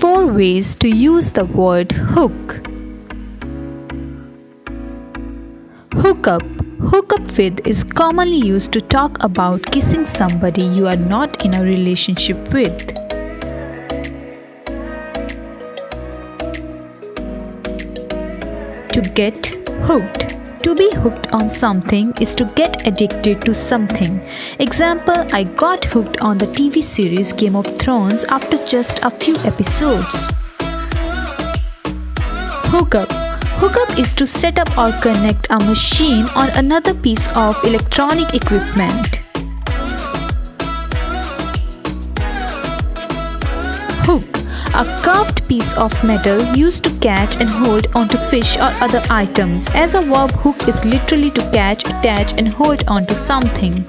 4 ways to use the word hook. Hook up. Hook up with is commonly used to talk about kissing somebody you are not in a relationship with. To get hooked. To be hooked on something is to get addicted to something. Example, I got hooked on the TV series Game of Thrones after just a few episodes. Hook up. Hook up is to set up or connect a machine or another piece of electronic equipment. Hook. A carved piece of metal used to catch and hold onto fish or other items. As a verb, hook is literally to catch, attach and hold onto something.